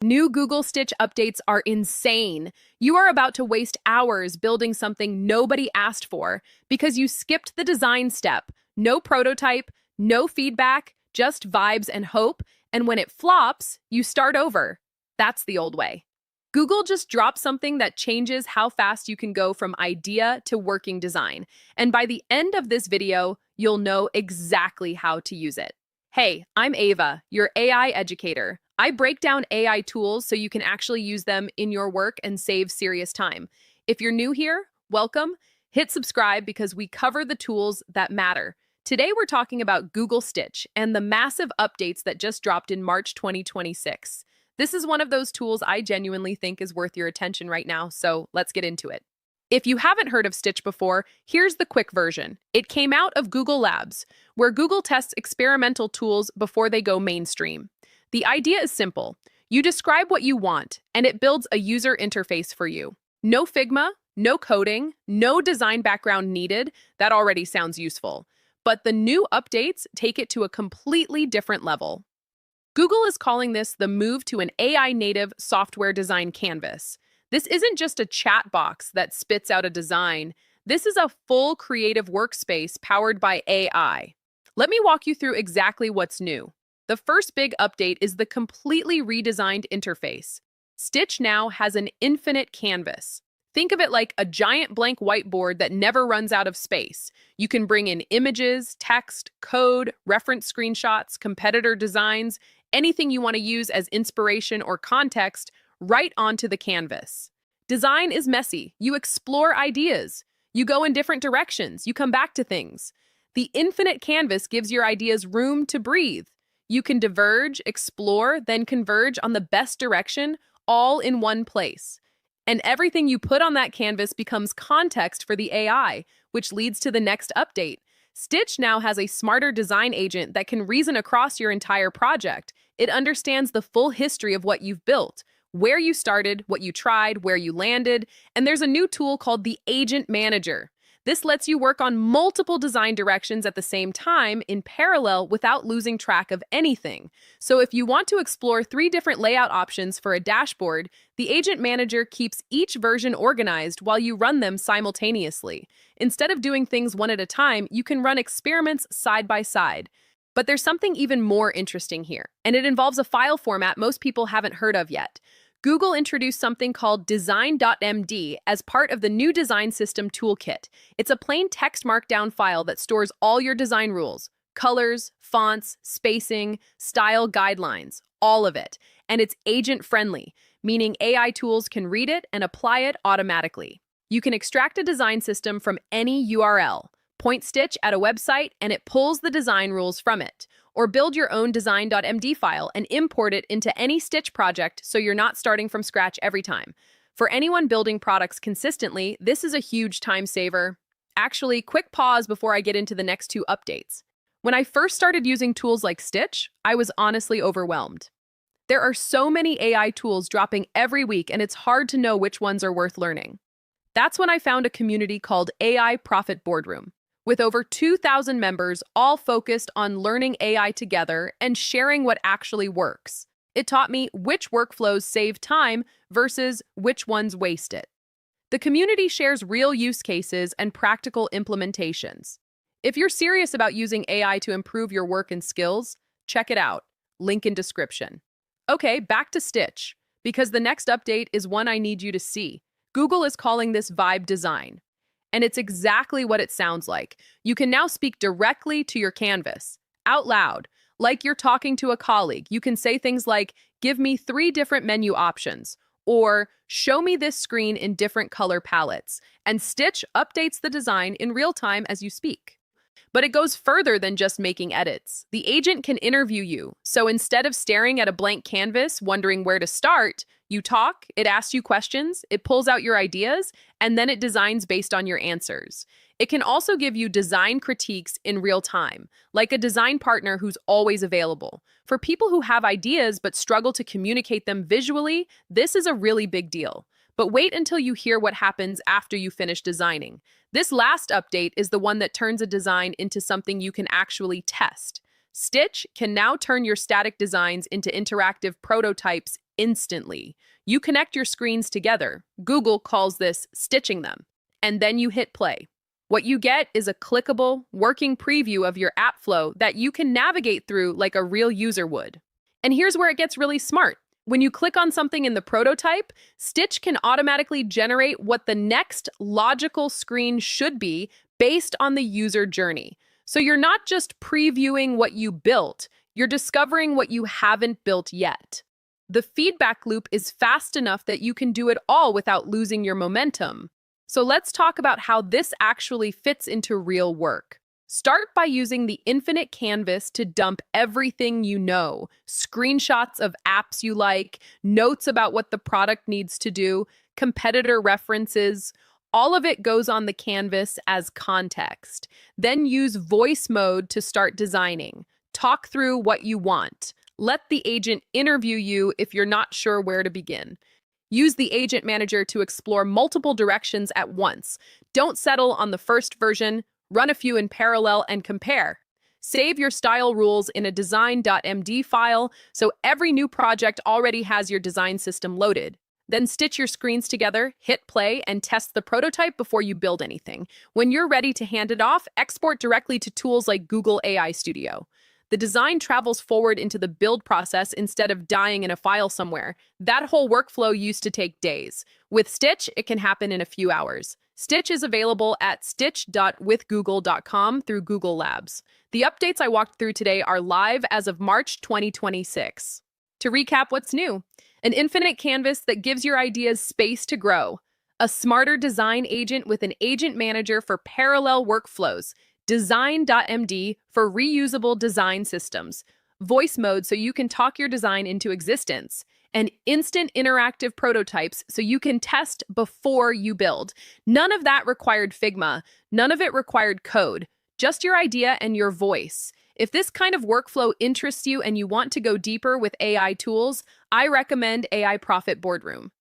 New Google Stitch updates are insane. You are about to waste hours building something nobody asked for because you skipped the design step. No prototype, no feedback, just vibes and hope. And when it flops, you start over. That's the old way. Google just dropped something that changes how fast you can go from idea to working design. And by the end of this video, you'll know exactly how to use it. Hey, I'm Ava, your AI educator. I break down AI tools so you can actually use them in your work and save serious time. If you're new here, welcome. Hit subscribe because we cover the tools that matter. Today we're talking about Google Stitch and the massive updates that just dropped in March 2026. This is one of those tools I genuinely think is worth your attention right now, so let's get into it. If you haven't heard of Stitch before, here's the quick version. It came out of Google Labs, where Google tests experimental tools before they go mainstream. The idea is simple. You describe what you want, and it builds a user interface for you. No Figma, no coding, no design background needed. That already sounds useful. But the new updates take it to a completely different level. Google is calling this the move to an AI-native software design canvas. This isn't just a chat box that spits out a design. This is a full creative workspace powered by AI. Let me walk you through exactly what's new. The first big update is the completely redesigned interface. Stitch now has an infinite canvas. Think of it like a giant blank whiteboard that never runs out of space. You can bring in images, text, code, reference screenshots, competitor designs, anything you want to use as inspiration or context right onto the canvas. Design is messy. You explore ideas. You go in different directions. You come back to things. The infinite canvas gives your ideas room to breathe. You can diverge, explore, then converge on the best direction, all in one place. And everything you put on that canvas becomes context for the AI, which leads to the next update. Stitch now has a smarter design agent that can reason across your entire project. It understands the full history of what you've built, where you started, what you tried, where you landed, and there's a new tool called the Agent Manager. This lets you work on multiple design directions at the same time in parallel without losing track of anything. So if you want to explore 3 different layout options for a dashboard, the Agent Manager keeps each version organized while you run them simultaneously. Instead of doing things one at a time, you can run experiments side by side. But there's something even more interesting here, and it involves a file format most people haven't heard of yet. Google introduced something called Design.md as part of the new design system Toolkit. It's a plain text markdown file that stores all your design rules, colors, fonts, spacing, style guidelines, all of it. And it's agent-friendly, meaning AI tools can read it and apply it automatically. You can extract a design system from any URL, point Stitch at a website, and it pulls the design rules from it. Or build your own Design.md file and import it into any Stitch project so you're not starting from scratch every time. For anyone building products consistently, this is a huge time saver. Actually, quick pause before I get into the next 2 updates. When I first started using tools like Stitch, I was honestly overwhelmed. There are so many AI tools dropping every week, and it's hard to know which ones are worth learning. That's when I found a community called AI Profit Boardroom, with over 2,000 members all focused on learning AI together and sharing what actually works. It taught me which workflows save time versus which ones waste it. The community shares real use cases and practical implementations. If you're serious about using AI to improve your work and skills, check it out. Link in description. Okay, back to Stitch, because the next update is one I need you to see. Google is calling this Vibe Design. And it's exactly what it sounds like. You can now speak directly to your canvas, out loud, like you're talking to a colleague. You can say things like, give me 3 different menu options, or show me this screen in different color palettes. And Stitch updates the design in real time as you speak. But it goes further than just making edits. The agent can interview you. So instead of staring at a blank canvas, wondering where to start, you talk, it asks you questions, it pulls out your ideas, and then it designs based on your answers. It can also give you design critiques in real time, like a design partner who's always available. For people who have ideas but struggle to communicate them visually, this is a really big deal. But wait until you hear what happens after you finish designing. This last update is the one that turns a design into something you can actually test. Stitch can now turn your static designs into interactive prototypes instantly. You connect your screens together. Google calls this stitching them. And then you hit play. What you get is a clickable, working preview of your app flow that you can navigate through like a real user would. And here's where it gets really smart. When you click on something in the prototype, Stitch can automatically generate what the next logical screen should be based on the user journey. So you're not just previewing what you built, you're discovering what you haven't built yet. The feedback loop is fast enough that you can do it all without losing your momentum. So let's talk about how this actually fits into real work. Start by using the infinite canvas to dump everything you know, screenshots of apps you like, notes about what the product needs to do, competitor references. All of it goes on the canvas as context. Then use voice mode to start designing. Talk through what you want. Let the agent interview you if you're not sure where to begin. Use the agent manager to explore multiple directions at once. Don't settle on the first version. Run a few in parallel and compare. Save your style rules in a Design.md file so every new project already has your design system loaded. Then stitch your screens together, hit play, and test the prototype before you build anything. When you're ready to hand it off, export directly to tools like Google AI Studio. The design travels forward into the build process instead of dying in a file somewhere. That whole workflow used to take days. With Stitch, it can happen in a few hours. Stitch is available at stitch.withgoogle.com through Google Labs. The updates I walked through today are live as of March 2026. To recap what's new, an infinite canvas that gives your ideas space to grow, a smarter design agent with an agent manager for parallel workflows, Design.md for reusable design systems, voice mode so you can talk your design into existence, and instant interactive prototypes so you can test before you build. None of that required Figma. None of it required code. Just your idea and your voice. If this kind of workflow interests you and you want to go deeper with AI tools, I recommend AI Profit Boardroom.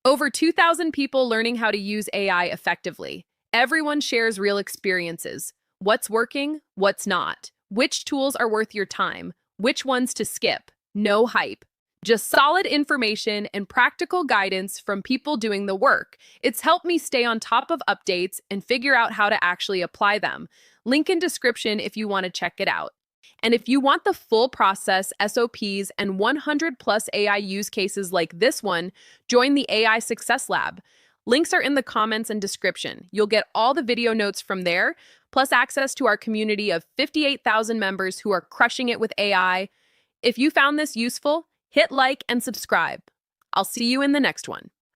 Over 2,000 people learning how to use AI effectively. Everyone shares real experiences. What's working, what's not. Which tools are worth your time, which ones to skip. No hype. Just solid information and practical guidance from people doing the work. It's helped me stay on top of updates and figure out how to actually apply them. Link in description if you want to check it out. And if you want the full process, SOPs, and 100 plus AI use cases like this one, join the AI Success Lab. Links are in the comments and description. You'll get all the video notes from there, plus access to our community of 58,000 members who are crushing it with AI. If you found this useful, hit like and subscribe. I'll see you in the next one.